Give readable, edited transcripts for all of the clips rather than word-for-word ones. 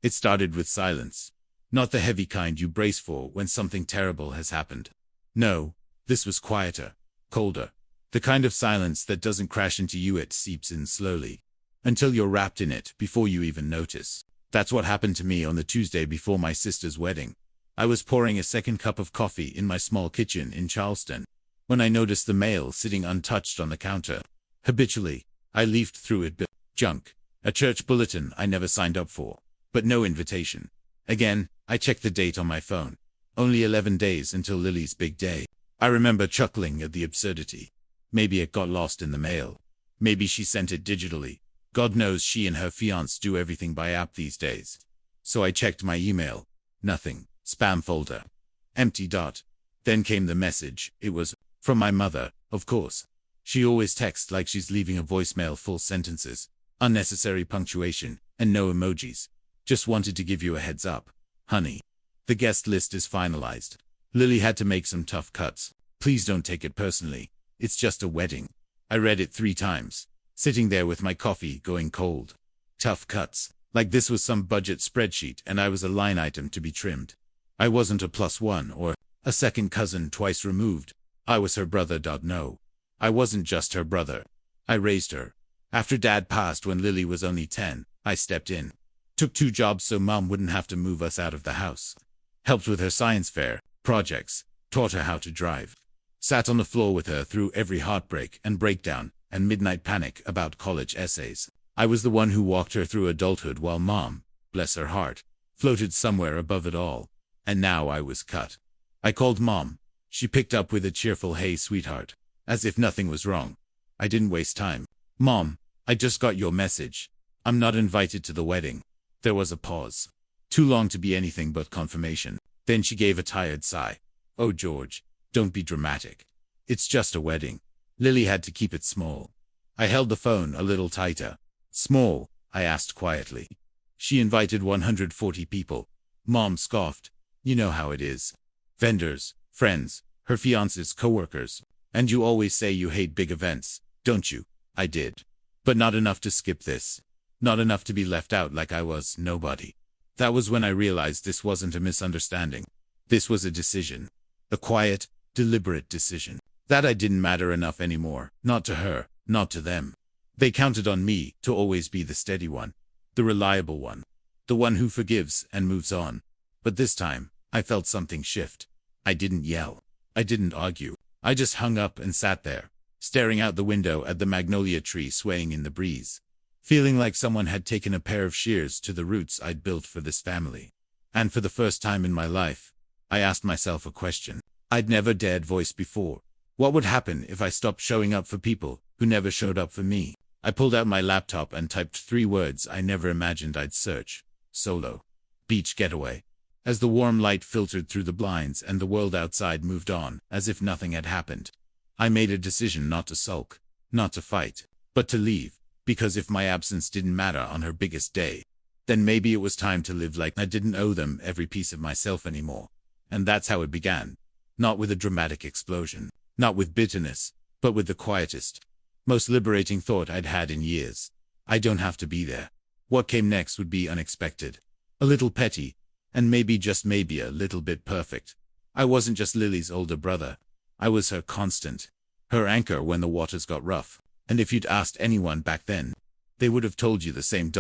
It started with silence. Not the heavy kind you brace for when something terrible has happened. No, this was quieter, colder. The kind of silence that doesn't crash into you, it seeps in slowly. Until you're wrapped in it before you even notice. That's what happened to me on the Tuesday before my sister's wedding. I was pouring a second cup of coffee in my small kitchen in Charleston when I noticed the mail sitting untouched on the counter. Habitually, I leafed through it. Junk. A church bulletin I never signed up for. But no invitation. Again, I checked the date on my phone. Only 11 days until Lily's big day. I remember chuckling at the absurdity. Maybe it got lost in the mail. Maybe she sent it digitally. God knows she and her fiancé do everything by app these days. So I checked my email. Nothing. Spam folder. Empty. Then came the message. It was from my mother, of course. She always texts like she's leaving a voicemail, full sentences, unnecessary punctuation, and no emojis. Just wanted to give you a heads up, honey. The guest list is finalized. Lily had to make some tough cuts. Please don't take it personally. It's just a wedding. I read it 3 times, sitting there with my coffee going cold. Tough cuts. Like this was some budget spreadsheet and I was a line item to be trimmed. I wasn't a +1 or a second cousin twice removed. I was her brother. No. I wasn't just her brother. I raised her. After Dad passed when Lily was only 10, I stepped in. Took 2 jobs so Mom wouldn't have to move us out of the house. Helped with her science fair projects. Taught her how to drive. Sat on the floor with her through every heartbreak and breakdown and midnight panic about college essays. I was the one who walked her through adulthood while Mom, bless her heart, floated somewhere above it all. And now I was cut. I called Mom. She picked up with a cheerful "Hey, sweetheart," as if nothing was wrong. I didn't waste time. Mom, I just got your message. I'm not invited to the wedding. There was a pause. Too long to be anything but confirmation. Then she gave a tired sigh. Oh, George, don't be dramatic. It's just a wedding. Lily had to keep it small. I held the phone a little tighter. Small? I asked quietly. She invited 140 people. Mom scoffed. You know how it is. Vendors, friends, her fiancé's coworkers. And you always say you hate big events, don't you? I did. But not enough to skip this. Not enough to be left out like I was nobody. That was when I realized this wasn't a misunderstanding. This was a decision. A quiet, deliberate decision. That I didn't matter enough anymore. Not to her, not to them. They counted on me to always be the steady one. The reliable one. The one who forgives and moves on. But this time, I felt something shift. I didn't yell. I didn't argue. I just hung up and sat there, staring out the window at the magnolia tree swaying in the breeze. Feeling like someone had taken a pair of shears to the roots I'd built for this family. And for the first time in my life, I asked myself a question I'd never dared voice before. What would happen if I stopped showing up for people who never showed up for me? I pulled out my laptop and typed 3 words I never imagined I'd search. Solo. Beach getaway. As the warm light filtered through the blinds and the world outside moved on, as if nothing had happened. I made a decision not to sulk, not to fight, but to leave. Because if my absence didn't matter on her biggest day, then maybe it was time to live like I didn't owe them every piece of myself anymore. And that's how it began. Not with a dramatic explosion, not with bitterness, but with the quietest, most liberating thought I'd had in years. I don't have to be there. What came next would be unexpected. A little petty, and maybe just maybe a little bit perfect. I wasn't just Lily's older brother. I was her constant, her anchor when the waters got rough. And if you'd asked anyone back then, they would have told you the same.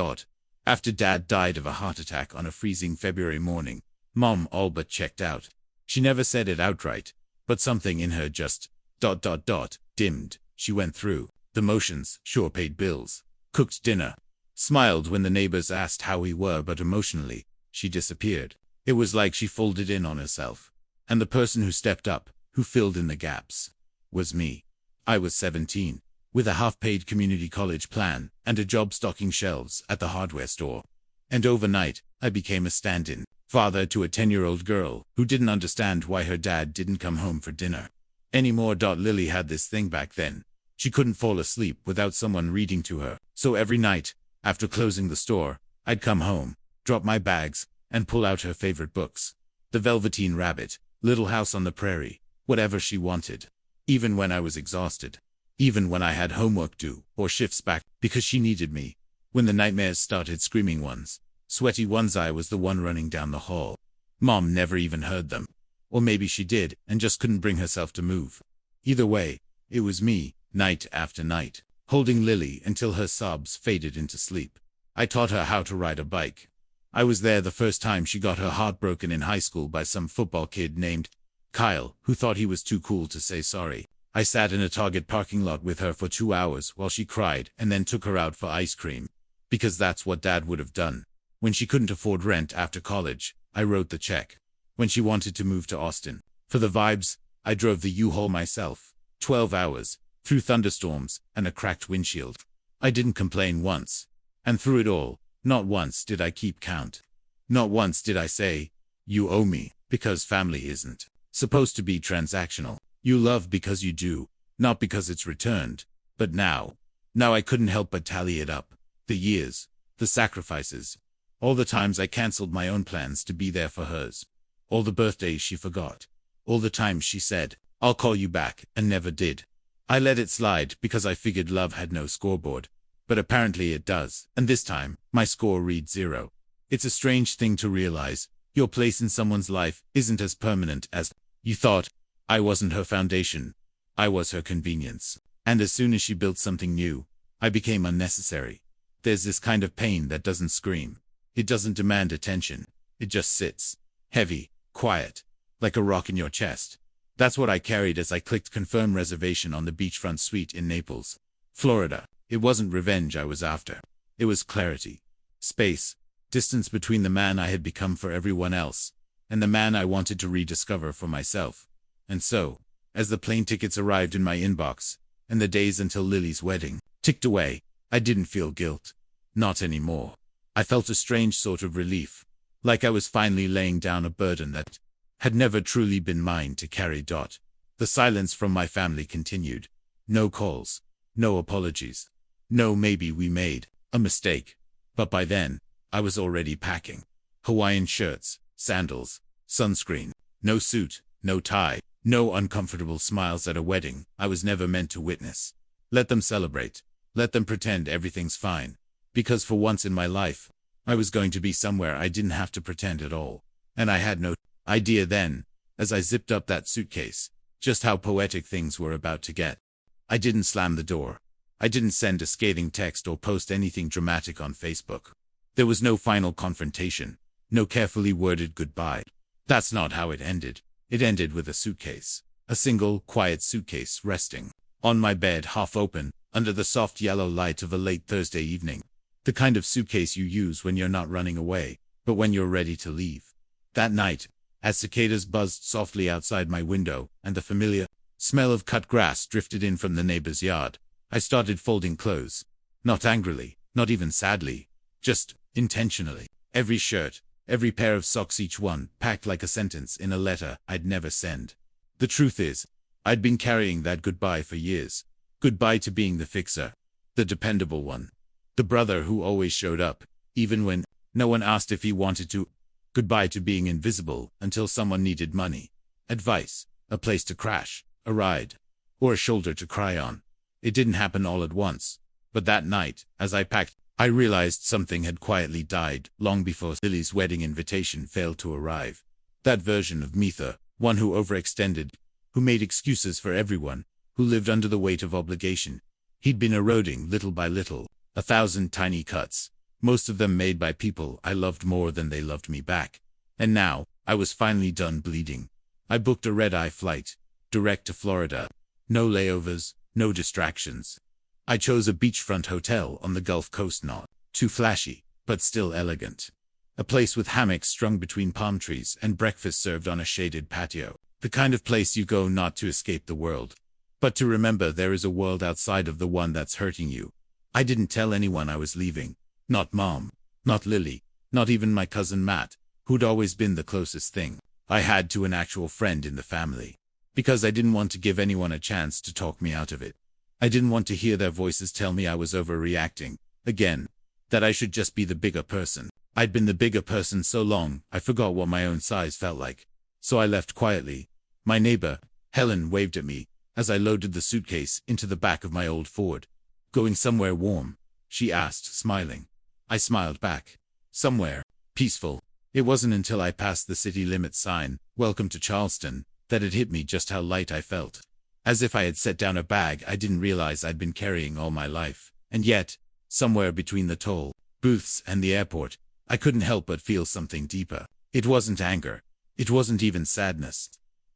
After Dad died of a heart attack on a freezing February morning, Mom all but checked out. She never said it outright, but something in her just dimmed. She went through the motions, sure, paid bills, cooked dinner, smiled when the neighbors asked how we were, but emotionally, she disappeared. It was like she folded in on herself. And the person who stepped up, who filled in the gaps, was me. I was 17. With a half-paid community college plan and a job stocking shelves at the hardware store. And overnight, I became a stand-in father to a 10-year-old girl who didn't understand why her dad didn't come home for dinner anymore. Lily had this thing back then. She couldn't fall asleep without someone reading to her. So every night, after closing the store, I'd come home, drop my bags, and pull out her favorite books. The Velveteen Rabbit, Little House on the Prairie, whatever she wanted. Even when I was exhausted. Even when I had homework due, or shifts back, because she needed me. When the nightmares started screaming once, sweaty ones. I was the one running down the hall. Mom never even heard them. Or maybe she did, and just couldn't bring herself to move. Either way, it was me, night after night, holding Lily until her sobs faded into sleep. I taught her how to ride a bike. I was there the first time she got her heart broken in high school by some football kid named Kyle, who thought he was too cool to say sorry. I sat in a Target parking lot with her for 2 hours while she cried and then took her out for ice cream. Because that's what Dad would have done. When she couldn't afford rent after college, I wrote the check. When she wanted to move to Austin, for the vibes, I drove the U-Haul myself. 12 hours, through thunderstorms and a cracked windshield. I didn't complain once. And through it all, not once did I keep count. Not once did I say, "You owe me," because family isn't supposed to be transactional. You love because you do, not because it's returned. But now I couldn't help but tally it up. The years, the sacrifices, all the times I canceled my own plans to be there for hers. All the birthdays she forgot. All the times she said, "I'll call you back," and never did. I let it slide because I figured love had no scoreboard. But apparently it does, and this time, my score reads 0. It's a strange thing to realize. Your place in someone's life isn't as permanent as you thought. I wasn't her foundation. I was her convenience. And as soon as she built something new, I became unnecessary. There's this kind of pain that doesn't scream. It doesn't demand attention. It just sits. Heavy, quiet, like a rock in your chest. That's what I carried as I clicked confirm reservation on the beachfront suite in Naples, Florida. It wasn't revenge I was after. It was clarity. Space. Distance between the man I had become for everyone else, and the man I wanted to rediscover for myself. And so, as the plane tickets arrived in my inbox, and the days until Lily's wedding ticked away, I didn't feel guilt. Not anymore. I felt a strange sort of relief. Like I was finally laying down a burden that had never truly been mine to carry. The silence from my family continued. No calls. No apologies. No maybe we made a mistake. But by then, I was already packing. Hawaiian shirts, sandals, sunscreen. No suit, no tie. No uncomfortable smiles at a wedding I was never meant to witness. Let them celebrate. Let them pretend everything's fine. Because for once in my life, I was going to be somewhere I didn't have to pretend at all. And I had no idea then, as I zipped up that suitcase, just how poetic things were about to get. I didn't slam the door. I didn't send a scathing text or post anything dramatic on Facebook. There was no final confrontation. No carefully worded goodbye. That's not how it ended. It ended with a suitcase. A single, quiet suitcase resting on my bed, half open, under the soft yellow light of a late Thursday evening. The kind of suitcase you use when you're not running away, but when you're ready to leave. That night, as cicadas buzzed softly outside my window, and the familiar smell of cut grass drifted in from the neighbor's yard, I started folding clothes. Not angrily, not even sadly, just intentionally. Every shirt, every pair of socks, each one packed like a sentence in a letter I'd never send. The truth is, I'd been carrying that goodbye for years. Goodbye to being the fixer, the dependable one, the brother who always showed up, even when no one asked if he wanted to. Goodbye to being invisible until someone needed money, advice, a place to crash, a ride, or a shoulder to cry on. It didn't happen all at once, but that night, as I packed, I realized something had quietly died long before Lily's wedding invitation failed to arrive. That version of Mitha, one who overextended, who made excuses for everyone, who lived under the weight of obligation. He'd been eroding little by little, 1,000 tiny cuts, most of them made by people I loved more than they loved me back. And now, I was finally done bleeding. I booked a red-eye flight, direct to Florida. No layovers, no distractions. I chose a beachfront hotel on the Gulf Coast, not too flashy, but still elegant. A place with hammocks strung between palm trees and breakfast served on a shaded patio. The kind of place you go not to escape the world, but to remember there is a world outside of the one that's hurting you. I didn't tell anyone I was leaving. Not Mom, not Lily, not even my cousin Matt, who'd always been the closest thing I had to an actual friend in the family. Because I didn't want to give anyone a chance to talk me out of it. I didn't want to hear their voices tell me I was overreacting, again, that I should just be the bigger person. I'd been the bigger person so long, I forgot what my own size felt like. So I left quietly. My neighbor, Helen, waved at me as I loaded the suitcase into the back of my old Ford. "Going somewhere warm?" she asked, smiling. I smiled back. "Somewhere peaceful. It wasn't until I passed the city limit sign, "Welcome to Charleston," that it hit me just how light I felt. As if I had set down a bag I didn't realize I'd been carrying all my life. And yet, somewhere between the toll booths and the airport, I couldn't help but feel something deeper. It wasn't anger. It wasn't even sadness.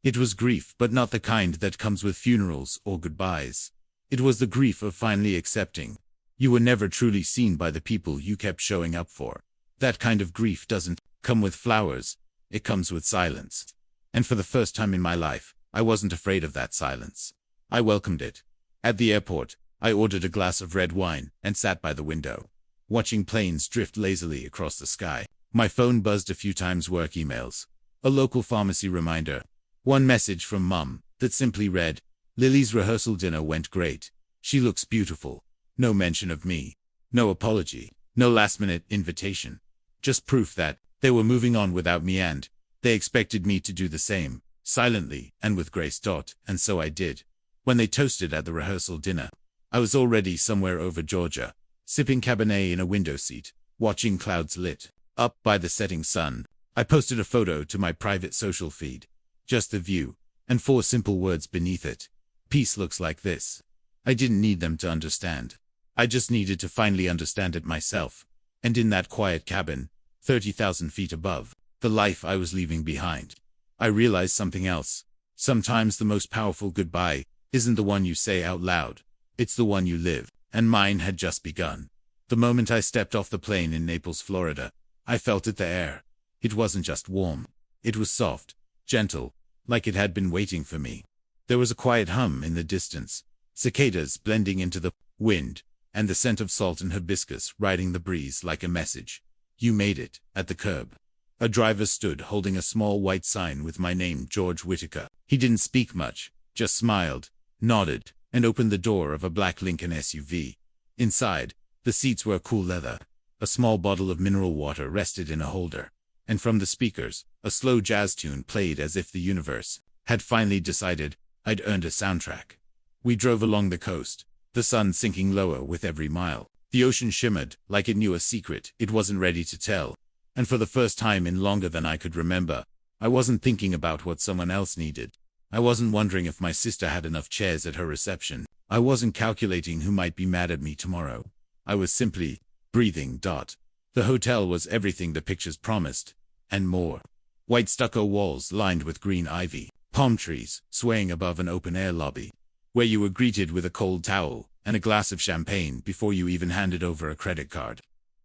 It was grief, but not the kind that comes with funerals or goodbyes. It was the grief of finally accepting you were never truly seen by the people you kept showing up for. That kind of grief doesn't come with flowers, it comes with silence. And for the first time in my life, I wasn't afraid of that silence. I welcomed it. At the airport, I ordered a glass of red wine and sat by the window, watching planes drift lazily across the sky. My phone buzzed a few times. Work emails, a local pharmacy reminder, one message from Mum that simply read, "Lily's rehearsal dinner went great. She looks beautiful." No mention of me. No apology. No last-minute invitation. Just proof that they were moving on without me, and they expected me to do the same, silently and with grace. And so I did. When they toasted at the rehearsal dinner, I was already somewhere over Georgia, sipping Cabernet in a window seat, watching clouds lit up by the setting sun. I posted a photo to my private social feed. Just the view, and 4 simple words beneath it. Peace looks like this. I didn't need them to understand. I just needed to finally understand it myself. And in that quiet cabin, 30,000 feet above the life I was leaving behind, I realized something else. Sometimes the most powerful goodbye isn't the one you say out loud. It's the one you live. And mine had just begun. The moment I stepped off the plane in Naples, Florida, I felt it. The air. It wasn't just warm. It was soft, gentle, like it had been waiting for me. There was a quiet hum in the distance, cicadas blending into the wind, and the scent of salt and hibiscus riding the breeze like a message. "You made it." At the curb, a driver stood holding a small white sign with my name, George Whitaker. He didn't speak much, just smiled, nodded, and opened the door of a black Lincoln SUV. Inside, the seats were cool leather. A small bottle of mineral water rested in a holder. And from the speakers, a slow jazz tune played as if the universe had finally decided I'd earned a soundtrack. We drove along the coast, the sun sinking lower with every mile. The ocean shimmered like it knew a secret it wasn't ready to tell. And for the first time in longer than I could remember, I wasn't thinking about what someone else needed. I wasn't wondering if my sister had enough chairs at her reception. I wasn't calculating who might be mad at me tomorrow. I was simply breathing. The hotel was everything the pictures promised, and more. White stucco walls lined with green ivy, palm trees swaying above an open-air lobby, where you were greeted with a cold towel and a glass of champagne before you even handed over a credit card.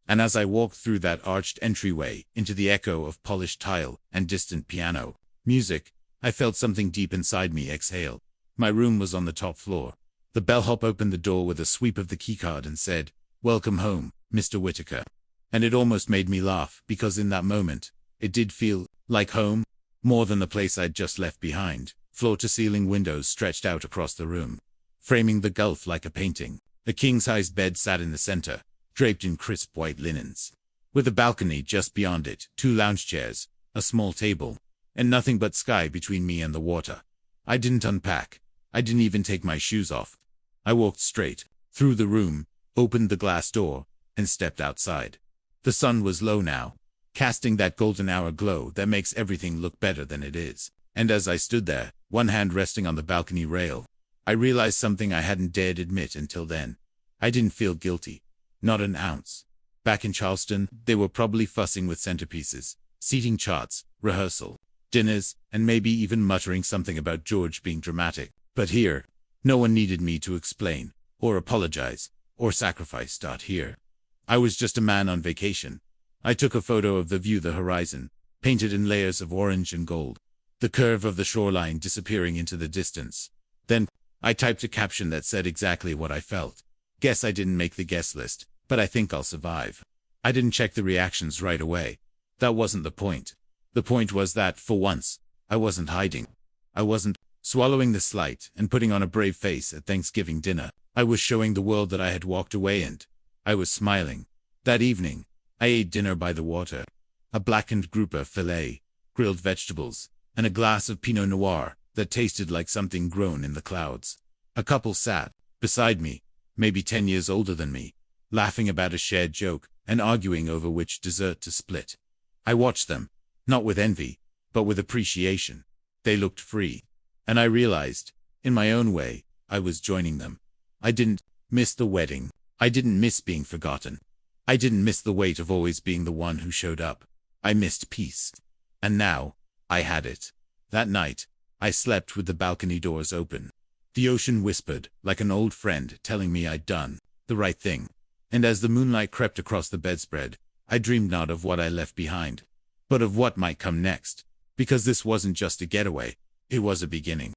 And as I walked through that arched entryway into the echo of polished tile and distant piano music, I felt something deep inside me exhale. My room was on the top floor. The bellhop opened the door with a sweep of the keycard and said, "Welcome home, Mr. Whitaker." And it almost made me laugh, because in that moment, it did feel like home, more than the place I'd just left behind. Floor-to-ceiling windows stretched out across the room, framing the gulf like a painting. A king-sized bed sat in the center, draped in crisp white linens, with a balcony just beyond it, 2 lounge chairs, a small table, and nothing but sky between me and the water. I didn't unpack. I didn't even take my shoes off. I walked straight through the room, opened the glass door, and stepped outside. The sun was low now, casting that golden hour glow that makes everything look better than it is. And as I stood there, one hand resting on the balcony rail, I realized something I hadn't dared admit until then. I didn't feel guilty. Not an ounce. Back in Charleston, they were probably fussing with centerpieces, seating charts, rehearsal, dinners, and maybe even muttering something about George being dramatic. But here, no one needed me to explain, or apologize, or sacrifice. Here, I was just a man on vacation. I took a photo of the view, the horizon, painted in layers of orange and gold, the curve of the shoreline disappearing into the distance. Then, I typed a caption that said exactly what I felt. Guess I didn't make the guest list, but I think I'll survive. I didn't check the reactions right away. That wasn't the point. The point was that, for once, I wasn't hiding. I wasn't swallowing the slight and putting on a brave face at Thanksgiving dinner. I was showing the world that I had walked away, and I was smiling. That evening, I ate dinner by the water. A blackened grouper fillet, grilled vegetables, and a glass of Pinot Noir that tasted like something grown in the clouds. A couple sat beside me, maybe 10 years older than me, laughing about a shared joke and arguing over which dessert to split. I watched them, not with envy, but with appreciation. They looked free. And I realized, in my own way, I was joining them. I didn't miss the wedding. I didn't miss being forgotten. I didn't miss the weight of always being the one who showed up. I missed peace. And now, I had it. That night, I slept with the balcony doors open. The ocean whispered, like an old friend telling me I'd done the right thing. And as the moonlight crept across the bedspread, I dreamed not of what I left behind, but of what might come next. Because this wasn't just a getaway, it was a beginning.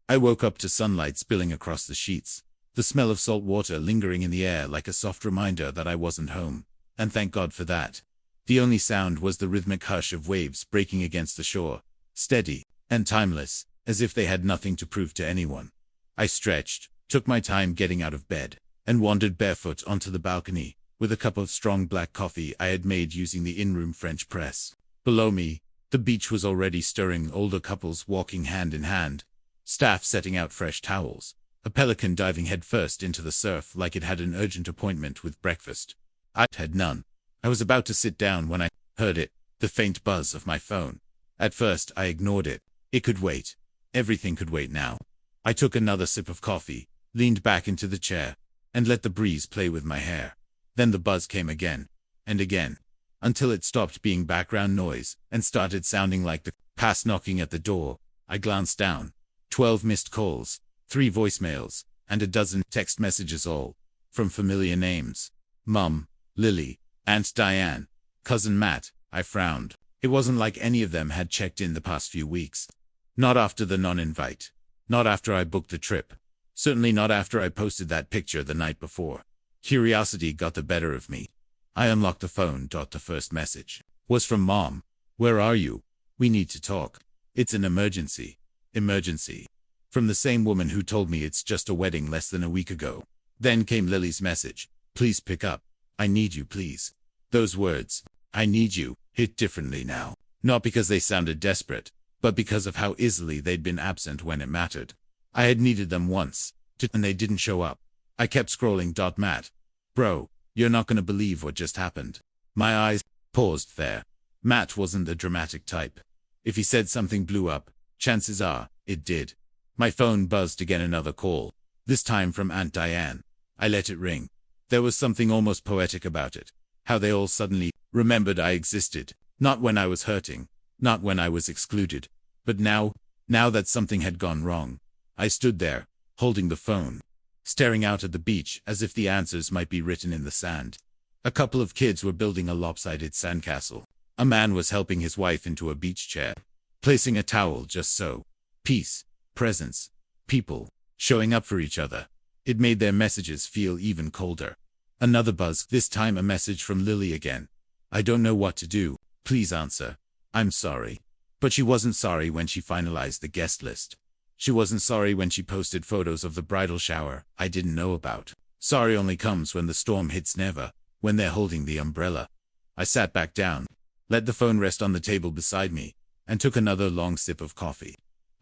I woke up to sunlight spilling across the sheets, the smell of salt water lingering in the air like a soft reminder that I wasn't home, and thank God for that. The only sound was the rhythmic hush of waves breaking against the shore, steady and timeless, as if they had nothing to prove to anyone. I stretched, took my time getting out of bed, and wandered barefoot onto the balcony, with a cup of strong black coffee I had made using the in-room French press. Below me, the beach was already stirring, older couples walking hand in hand, staff setting out fresh towels, a pelican diving headfirst into the surf like it had an urgent appointment with breakfast. I had none. I was about to sit down when I heard it, the faint buzz of my phone. At first I ignored it. It could wait. Everything could wait now. I took another sip of coffee, leaned back into the chair, and let the breeze play with my hair. Then the buzz came again, and again, until it stopped being background noise and started sounding like the past knocking at the door. I glanced down. 12 missed calls, 3 voicemails, and a dozen text messages, all from familiar names. Mum, Lily, Aunt Diane, Cousin Matt. I frowned. It wasn't like any of them had checked in the past few weeks. Not after the non-invite. Not after I booked the trip. Certainly not after I posted that picture the night before. Curiosity got the better of me. I unlocked the phone. The first message was from Mom. Where are you? We need to talk. It's an emergency. Emergency. From the same woman who told me it's just a wedding less than a week ago. Then came Lily's message. Please pick up. I need you, please. Those words, I need you, hit differently now. Not because they sounded desperate, but because of how easily they'd been absent when it mattered. I had needed them once, and they didn't show up. I kept scrolling. Matt. Bro, you're not gonna believe what just happened. My eyes paused there. Matt wasn't the dramatic type. If he said something blew up, chances are, it did. My phone buzzed again, another call. This time from Aunt Diane. I let it ring. There was something almost poetic about it. How they all suddenly remembered I existed. Not when I was hurting. Not when I was excluded. But now that something had gone wrong. I stood there, holding the phone, staring out at the beach as if the answers might be written in the sand. A couple of kids were building a lopsided sandcastle. A man was helping his wife into a beach chair, placing a towel just so. Peace, presence, people, showing up for each other. It made their messages feel even colder. Another buzz, this time a message from Lily again. I don't know what to do. Please answer. I'm sorry. But she wasn't sorry when she finalized the guest list. She wasn't sorry when she posted photos of the bridal shower I didn't know about. Sorry only comes when the storm hits, never when they're holding the umbrella. I sat back down, let the phone rest on the table beside me, and took another long sip of coffee.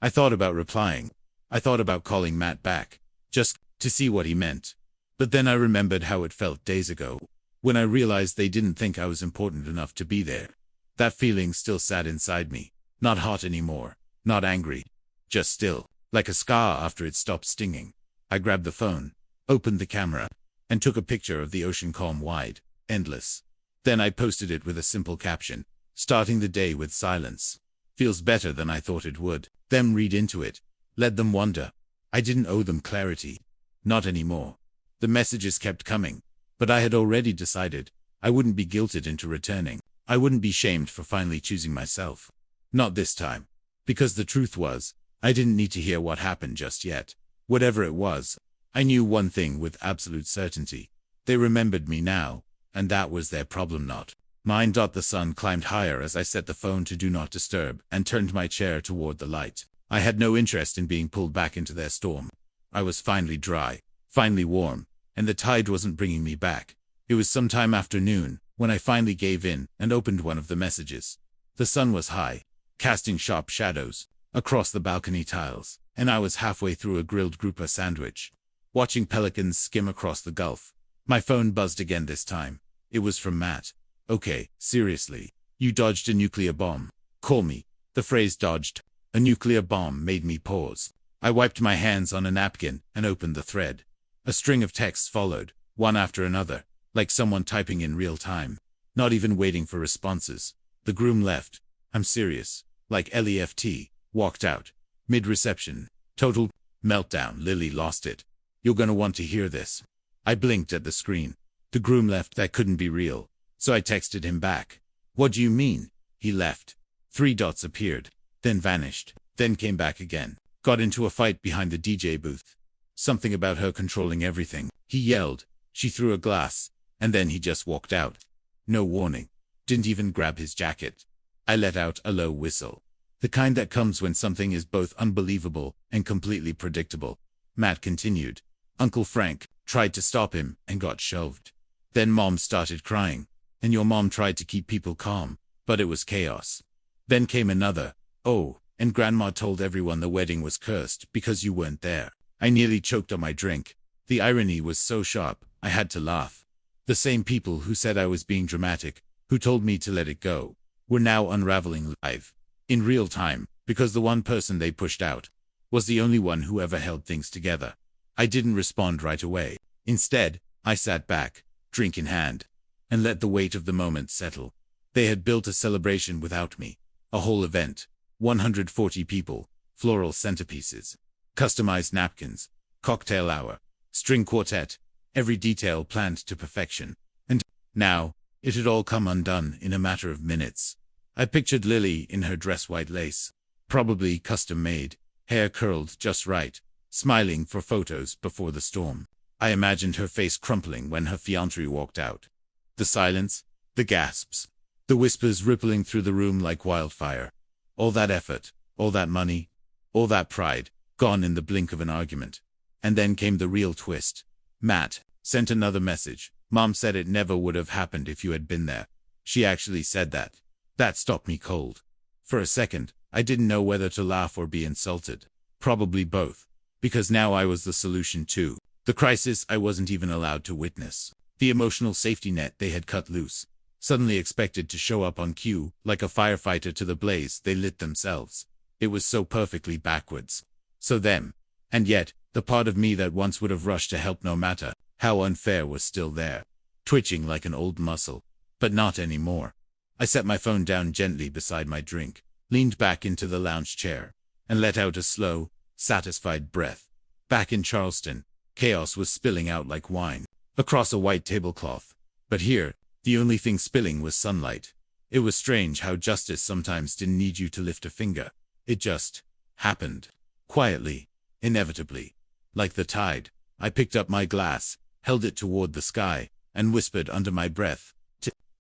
I thought about replying. I thought about calling Matt back, just to see what he meant. But then I remembered how it felt days ago, when I realized they didn't think I was important enough to be there. That feeling still sat inside me, not hot anymore, not angry, just still, like a scar after it stopped stinging. I grabbed the phone, opened the camera, and took a picture of the ocean, calm, wide, endless. Then I posted it with a simple caption, starting the day with silence. Feels better than I thought it would. Them read into it. Let them wonder. I didn't owe them clarity. Not anymore. The messages kept coming, but I had already decided I wouldn't be guilted into returning. I wouldn't be shamed for finally choosing myself. Not this time. Because the truth was, I didn't need to hear what happened just yet. Whatever it was, I knew one thing with absolute certainty. They remembered me now, and that was their problem, not mine. The sun climbed higher as I set the phone to do not disturb and turned my chair toward the light. I had no interest in being pulled back into their storm. I was finally dry, finally warm, and the tide wasn't bringing me back. It was sometime after noon when I finally gave in and opened one of the messages. The sun was high, casting sharp shadows across the balcony tiles, and I was halfway through a grilled grouper sandwich, watching pelicans skim across the Gulf. My phone buzzed again this time. It was from Matt. Okay, seriously. You dodged a nuclear bomb. Call me. The phrase dodged a nuclear bomb made me pause. I wiped my hands on a napkin and opened the thread. A string of texts followed, one after another, like someone typing in real time. Not even waiting for responses. The groom left. I'm serious. Like left. Walked out. Mid-reception. Total meltdown. Lily lost it. You're gonna want to hear this. I blinked at the screen. The groom left. That couldn't be real. So I texted him back. What do you mean? He left. 3 dots appeared. Then vanished. Then came back again. Got into a fight behind the DJ booth. Something about her controlling everything. He yelled. She threw a glass. And then he just walked out. No warning. Didn't even grab his jacket. I let out a low whistle. The kind that comes when something is both unbelievable and completely predictable. Matt continued. Uncle Frank tried to stop him and got shoved. Then Mom started crying. And your mom tried to keep people calm, but it was chaos. Then came another. Oh, and Grandma told everyone the wedding was cursed because you weren't there. I nearly choked on my drink. The irony was so sharp, I had to laugh. The same people who said I was being dramatic, who told me to let it go, were now unraveling live. In real time, because the one person they pushed out was the only one who ever held things together. I didn't respond right away. Instead, I sat back, drink in hand, and let the weight of the moment settle. They had built a celebration without me. A whole event. 140 people. Floral centerpieces. Customized napkins. Cocktail hour. String quartet. Every detail planned to perfection. And now, it had all come undone in a matter of minutes. I pictured Lily in her dress white lace. Probably custom made. Hair curled just right. Smiling for photos before the storm. I imagined her face crumpling when her fiancé walked out. The silence, the gasps, the whispers rippling through the room like wildfire. All that effort, all that money, all that pride, gone in the blink of an argument. And then came the real twist. Matt sent another message. Mom said it never would have happened if you had been there. She actually said that. That stopped me cold. For a second, I didn't know whether to laugh or be insulted. Probably both. Because now I was the solution too. The crisis I wasn't even allowed to witness. The emotional safety net they had cut loose, suddenly expected to show up on cue, like a firefighter to the blaze they lit themselves. It was so perfectly backwards. So them. And yet, the part of me that once would have rushed to help no matter how unfair was still there, twitching like an old muscle. But not anymore. I set my phone down gently beside my drink, leaned back into the lounge chair, and let out a slow, satisfied breath. Back in Charleston, chaos was spilling out like wine across a white tablecloth. But here, the only thing spilling was sunlight. It was strange how justice sometimes didn't need you to lift a finger. It just happened. Quietly. Inevitably. Like the tide. I picked up my glass, held it toward the sky, and whispered under my breath,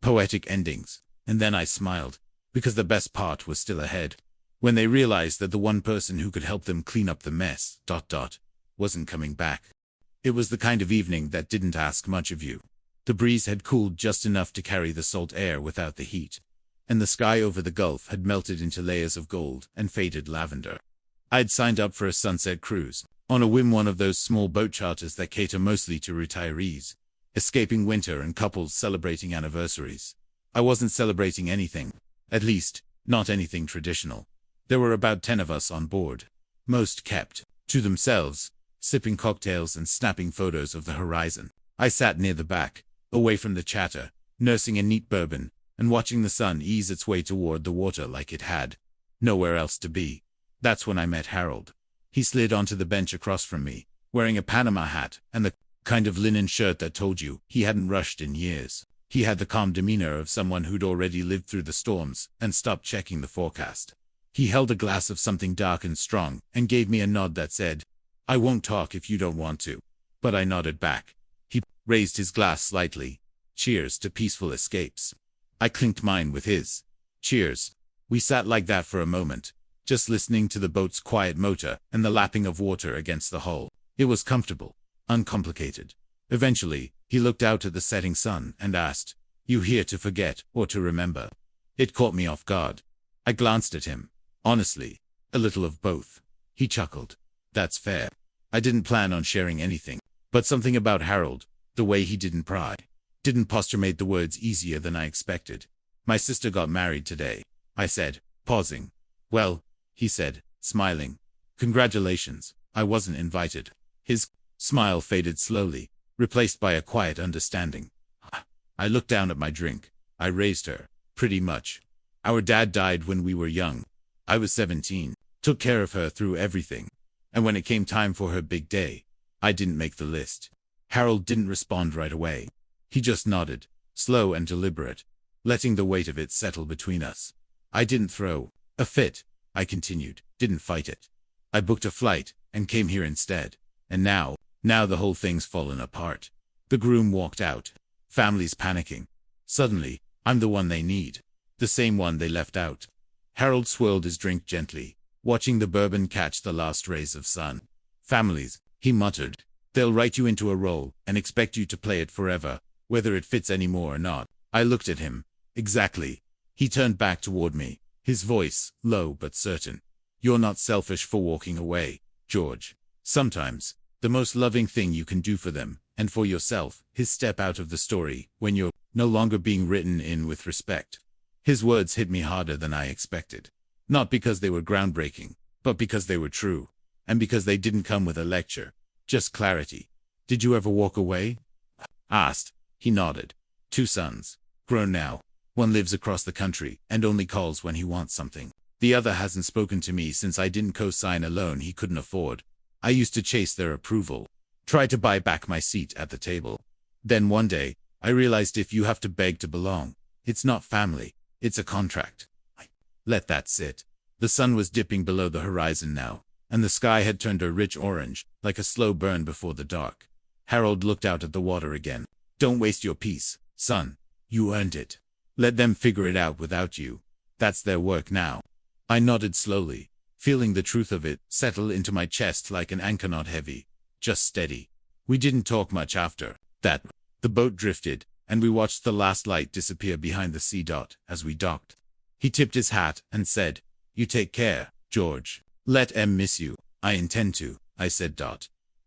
poetic endings. And then I smiled, because the best part was still ahead. When they realized that the one person who could help them clean up the mess, wasn't coming back. It was the kind of evening that didn't ask much of you. The breeze had cooled just enough to carry the salt air without the heat, and the sky over the Gulf had melted into layers of gold and faded lavender. I'd signed up for a sunset cruise, on a whim, one of those small boat charters that cater mostly to retirees, escaping winter and couples celebrating anniversaries. I wasn't celebrating anything, at least, not anything traditional. There were about 10 of us on board. Most kept to themselves, sipping cocktails and snapping photos of the horizon. I sat near the back, away from the chatter, nursing a neat bourbon, and watching the sun ease its way toward the water like it had nowhere else to be. That's when I met Harold. He slid onto the bench across from me, wearing a Panama hat and the kind of linen shirt that told you he hadn't rushed in years. He had the calm demeanor of someone who'd already lived through the storms and stopped checking the forecast. He held a glass of something dark and strong and gave me a nod that said, "I won't talk if you don't want to." But I nodded back. He raised his glass slightly. "Cheers to peaceful escapes." I clinked mine with his. "Cheers." We sat like that for a moment, just listening to the boat's quiet motor and the lapping of water against the hull. It was comfortable, uncomplicated. Eventually, he looked out at the setting sun and asked, "You here to forget or to remember?" It caught me off guard. I glanced at him. Honestly, a little of both. He chuckled. "That's fair." I didn't plan on sharing anything, but something about Harold, the way he didn't pry, didn't posture, made the words easier than I expected. My sister got married today, I said, pausing. Well, he said, smiling. Congratulations, I wasn't invited. His smile faded slowly, replaced by a quiet understanding. I looked down at my drink. I raised her, pretty much. Our dad died when we were young. I was 17, took care of her through everything. And when it came time for her big day, I didn't make the list. Harold didn't respond right away. He just nodded, slow and deliberate, letting the weight of it settle between us. I didn't throw a fit, I continued, didn't fight it. I booked a flight and came here instead. And now the whole thing's fallen apart. The groom walked out. Family's panicking. Suddenly, I'm the one they need. The same one they left out. Harold swirled his drink gently, watching the bourbon catch the last rays of sun. Families, he muttered. They'll write you into a role and expect you to play it forever, whether it fits anymore or not. I looked at him. Exactly. He turned back toward me, his voice low but certain. You're not selfish for walking away, George. Sometimes, the most loving thing you can do for them, and for yourself, is step out of the story when you're no longer being written in with respect. His words hit me harder than I expected. Not because they were groundbreaking, but because they were true. And because they didn't come with a lecture. Just clarity. Did you ever walk away? Asked. He nodded. 2 sons. Grown now. One lives across the country and only calls when he wants something. The other hasn't spoken to me since I didn't co-sign a loan he couldn't afford. I used to chase their approval. Try to buy back my seat at the table. Then one day, I realized if you have to beg to belong, it's not family, it's a contract. I let that sit. The sun was dipping below the horizon now, and the sky had turned a rich orange, like a slow burn before the dark. Harold looked out at the water again. Don't waste your peace, son. You earned it. Let them figure it out without you. That's their work now. I nodded slowly, feeling the truth of it settle into my chest like an anchor, not heavy, just steady. We didn't talk much after that. The boat drifted, and we watched the last light disappear behind the sea dot as we docked. He tipped his hat and said, You take care, George. Let Em miss you. I intend to, I said.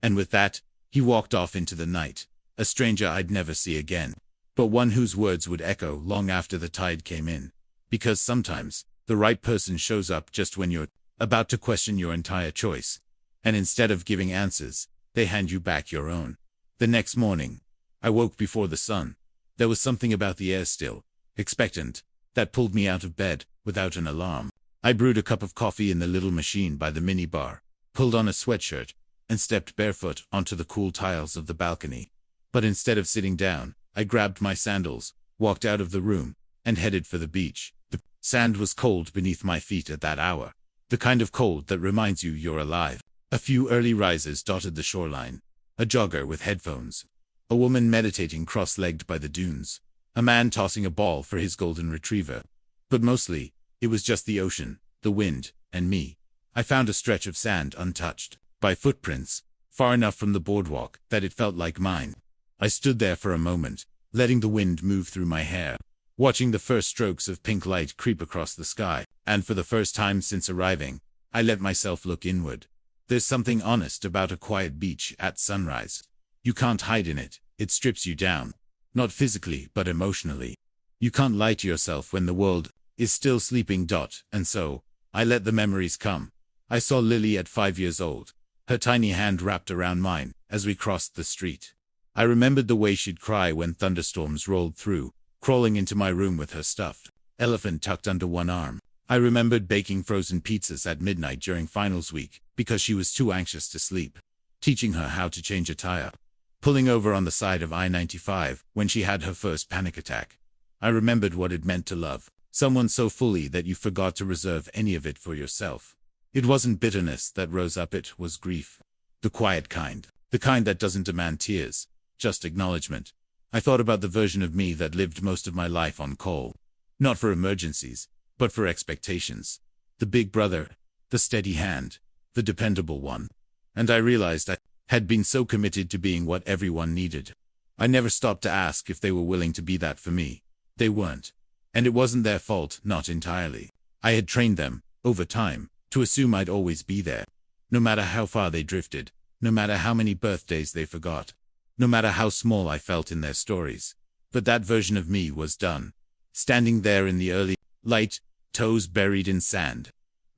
And with that, he walked off into the night, a stranger I'd never see again, but one whose words would echo long after the tide came in. Because sometimes, the right person shows up just when you're about to question your entire choice, and instead of giving answers, they hand you back your own. The next morning, I woke before the sun. There was something about the air still, expectant, that pulled me out of bed without an alarm. I brewed a cup of coffee in the little machine by the minibar, pulled on a sweatshirt, and stepped barefoot onto the cool tiles of the balcony. But instead of sitting down, I grabbed my sandals, walked out of the room, and headed for the beach. The sand was cold beneath my feet at that hour, the kind of cold that reminds you you're alive. A few early risers dotted the shoreline, a jogger with headphones, a woman meditating cross-legged by the dunes, a man tossing a ball for his golden retriever. But mostly, it was just the ocean, the wind, and me. I found a stretch of sand untouched by footprints, far enough from the boardwalk that it felt like mine. I stood there for a moment, letting the wind move through my hair, watching the first strokes of pink light creep across the sky, and for the first time since arriving, I let myself look inward. There's something honest about a quiet beach at sunrise. You can't hide in it, it strips you down. Not physically, but emotionally. You can't lie to yourself when the world is still sleeping. And so, I let the memories come. I saw Lily at 5 years old, her tiny hand wrapped around mine, as we crossed the street. I remembered the way she'd cry when thunderstorms rolled through, crawling into my room with her stuffed elephant tucked under one arm. I remembered baking frozen pizzas at midnight during finals week, because she was too anxious to sleep. Teaching her how to change a tire. Pulling over on the side of I-95 when she had her first panic attack. I remembered what it meant to love someone so fully that you forgot to reserve any of it for yourself. It wasn't bitterness that rose up, it was grief. The quiet kind. The kind that doesn't demand tears, just acknowledgement. I thought about the version of me that lived most of my life on call. Not for emergencies, but for expectations. The big brother, the steady hand, the dependable one. And I realized I had been so committed to being what everyone needed. I never stopped to ask if they were willing to be that for me. They weren't. And it wasn't their fault, not entirely. I had trained them, over time, to assume I'd always be there. No matter how far they drifted, no matter how many birthdays they forgot, no matter how small I felt in their stories. But that version of me was done. standing there in the early light, toes buried in sand.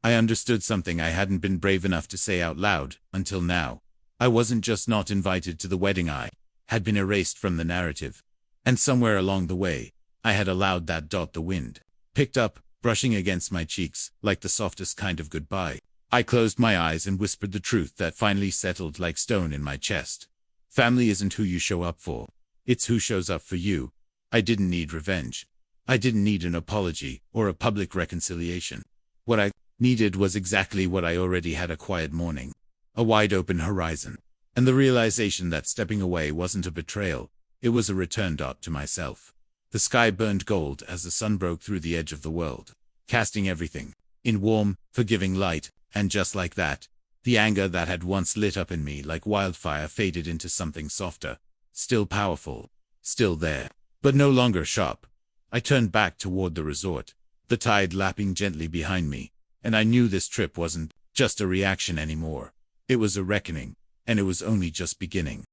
I understood something I hadn't been brave enough to say out loud until now. I wasn't just not invited to the wedding, I had been erased from the narrative. And somewhere along the way, I had allowed that the wind picked up, brushing against my cheeks, like the softest kind of goodbye. I closed my eyes and whispered the truth that finally settled like stone in my chest. Family isn't who you show up for. It's who shows up for you. I didn't need revenge. I didn't need an apology or a public reconciliation. What I needed was exactly what I already had: a quiet morning, a wide-open horizon, and the realization that stepping away wasn't a betrayal, it was a return to myself. The sky burned gold as the sun broke through the edge of the world, casting everything in warm, forgiving light, and just like that, the anger that had once lit up in me like wildfire faded into something softer, still powerful, still there, but no longer sharp. I turned back toward the resort, the tide lapping gently behind me, and I knew this trip wasn't just a reaction anymore. It was a reckoning, and it was only just beginning.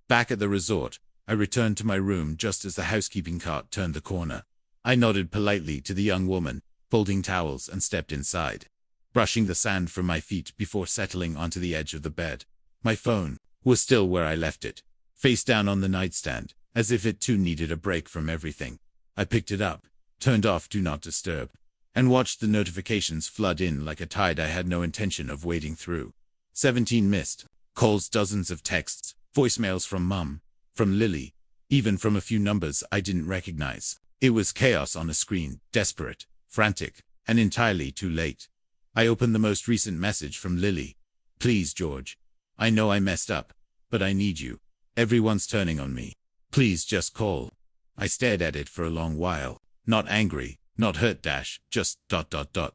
Back at the resort, I returned to my room just as the housekeeping cart turned the corner. I nodded politely to the young woman, folding towels, and stepped inside, brushing the sand from my feet before settling onto the edge of the bed. My phone was still where I left it, face down on the nightstand, as if it too needed a break from everything. I picked it up, turned off Do Not Disturb, and watched the notifications flood in like a tide I had no intention of wading through. 17 missed calls, dozens of texts, voicemails from Mum, from Lily, even from a few numbers I didn't recognize. It was chaos on a screen, desperate, frantic, and entirely too late. I opened the most recent message from Lily. "Please, George. I know I messed up, but I need you. Everyone's turning on me. Please just call." I stared at it for a long while, not angry, not hurt, just ...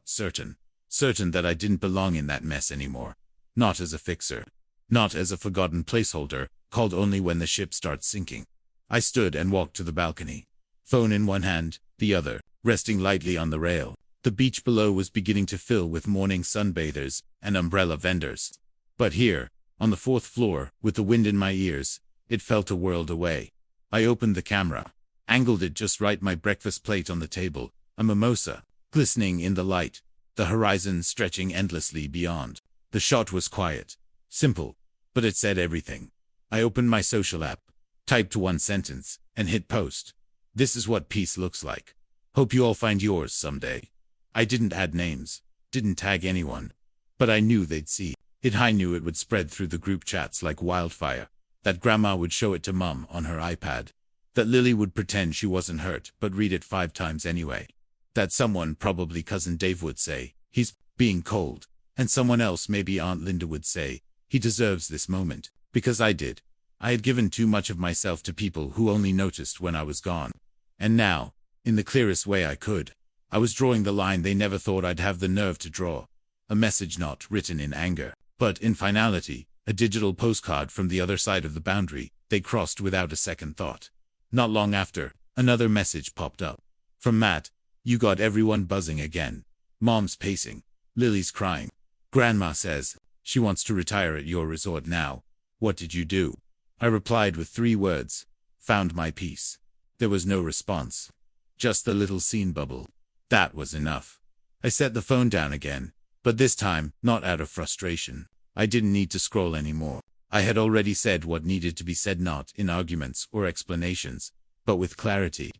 certain that I didn't belong in that mess anymore. Not as a fixer. Not as a forgotten placeholder, called only when the ship starts sinking. I stood and walked to the balcony, phone in one hand, the other resting lightly on the rail. The beach below was beginning to fill with morning sunbathers and umbrella vendors. But here, on the 4th floor, with the wind in my ears, it felt a world away. I opened the camera, angled it just right, my breakfast plate on the table, a mimosa, glistening in the light, the horizon stretching endlessly beyond. The shot was quiet, simple, but it said everything. I opened my social app, typed one sentence, and hit post. This is what peace looks like. Hope you all find yours someday. I didn't add names, didn't tag anyone, but I knew they'd see it. I knew it would spread through the group chats like wildfire, that Grandma would show it to Mum on her iPad, that Lily would pretend she wasn't hurt but read it 5 times anyway, that someone, probably Cousin Dave, would say, "He's being cold," and someone else, maybe Aunt Linda, would say, "He deserves this moment," because I did. I had given too much of myself to people who only noticed when I was gone. And now, in the clearest way I could, I was drawing the line they never thought I'd have the nerve to draw. A message not written in anger, but in finality, a digital postcard from the other side of the boundary they crossed without a second thought. Not long after, another message popped up. From Matt: "You got everyone buzzing again. Mom's pacing. Lily's crying. Grandma says she wants to retire at your resort now. What did you do?" I replied with 3 words: "Found my peace." There was no response. Just the little scene bubble. That was enough. I set the phone down again, but this time, not out of frustration. I didn't need to scroll anymore. I had already said what needed to be said, not in arguments or explanations, but with clarity,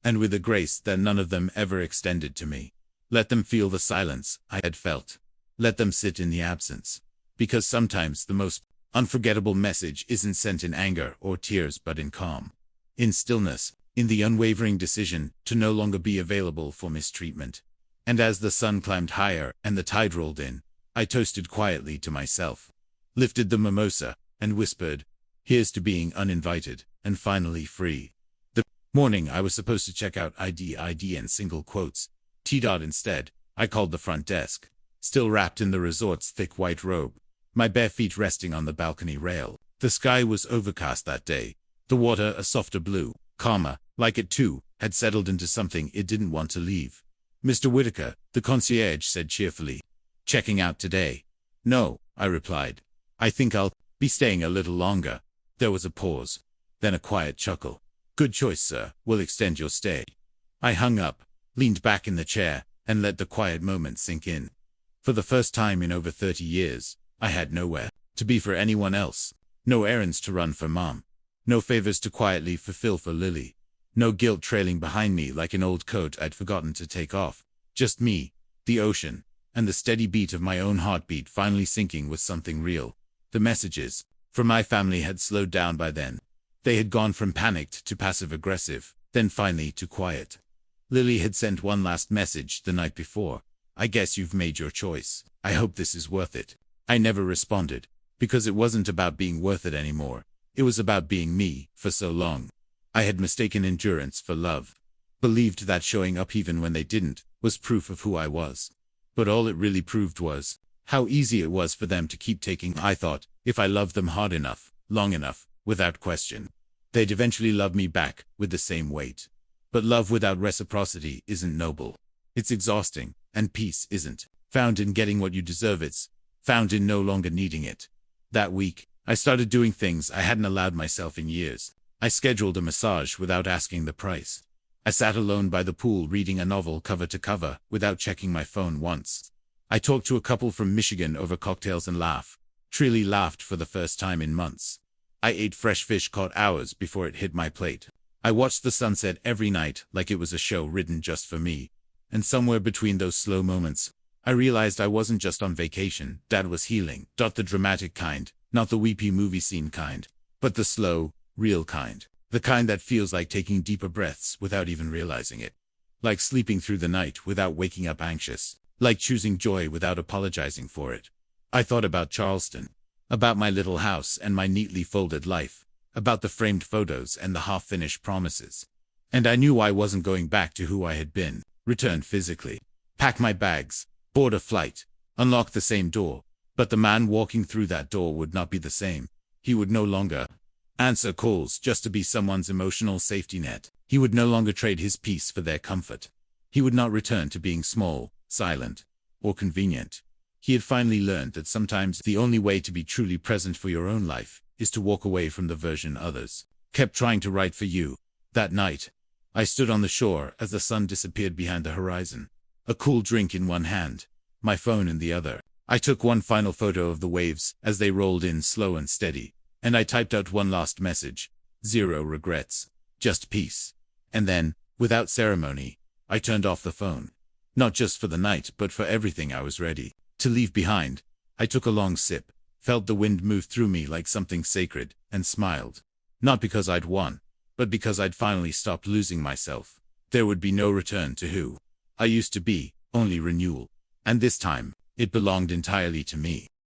and with a grace that none of them ever extended to me. Let them feel the silence I had felt. Let them sit in the absence. Because sometimes the most unforgettable message isn't sent in anger or tears, but in calm, in stillness, in the unwavering decision to no longer be available for mistreatment. And as the sun climbed higher and the tide rolled in, I toasted quietly to myself, lifted the mimosa, and whispered, "Here's to being uninvited, and finally free." The morning I was supposed to check out ID and single quotes. Instead, I called the front desk, still wrapped in the resort's thick white robe, my bare feet resting on the balcony rail. The sky was overcast that day, the water a softer blue, calmer, like it too had settled into something it didn't want to leave. "Mr. Whitaker," the concierge said cheerfully. "Checking out today?" "No," I replied. "I think I'll be staying a little longer." There was a pause, then a quiet chuckle. "Good choice, sir. We'll extend your stay." I hung up, leaned back in the chair, and let the quiet moment sink in. For the first time in over 30 years, I had nowhere to be for anyone else. No errands to run for Mom. No favors to quietly fulfill for Lily. No guilt trailing behind me like an old coat I'd forgotten to take off. Just me, the ocean, and the steady beat of my own heartbeat finally syncing with something real. The messages from my family had slowed down by then. They had gone from panicked to passive-aggressive, then finally to quiet. Lily had sent one last message the night before. "I guess you've made your choice. I hope this is worth it." I never responded, because it wasn't about being worth it anymore. It was about being me, for so long. I had mistaken endurance for love. Believed that showing up even when they didn't was proof of who I was. But all it really proved was how easy it was for them to keep taking. I thought, if I loved them hard enough, long enough, without question, they'd eventually love me back with the same weight. But love without reciprocity isn't noble. It's exhausting, and peace isn't found in getting what you deserve. It's found in no longer needing it. That week, I started doing things I hadn't allowed myself in years. I scheduled a massage without asking the price. I sat alone by the pool reading a novel cover to cover without checking my phone once. I talked to a couple from Michigan over cocktails and truly laughed for the first time in months. I ate fresh fish caught hours before it hit my plate. I watched the sunset every night like it was a show written just for me. And somewhere between those slow moments, I realized I wasn't just on vacation. Dad was healing. Not the dramatic kind, not the weepy movie scene kind, but the slow, real kind. The kind that feels like taking deeper breaths without even realizing it. Like sleeping through the night without waking up anxious. Like choosing joy without apologizing for it. I thought about Charleston. About my little house and my neatly folded life. About the framed photos and the half-finished promises. And I knew I wasn't going back to who I had been. Return physically. Pack my bags. Board a flight. Unlock the same door. But the man walking through that door would not be the same. He would no longer answer calls just to be someone's emotional safety net. He would no longer trade his peace for their comfort. He would not return to being small, silent, or convenient. He had finally learned that sometimes the only way to be truly present for your own life is to walk away from the version others kept trying to write for you. That night, I stood on the shore as the sun disappeared behind the horizon. A cool drink in one hand, my phone in the other. I took one final photo of the waves as they rolled in slow and steady. And I typed out one last message. 0 regrets. Just peace. And then, without ceremony, I turned off the phone. Not just for the night, but for everything I was ready to leave behind. I took a long sip, felt the wind move through me like something sacred, and smiled. Not because I'd won, but because I'd finally stopped losing myself. There would be no return to who I used to be, only renewal. And this time, it belonged entirely to me.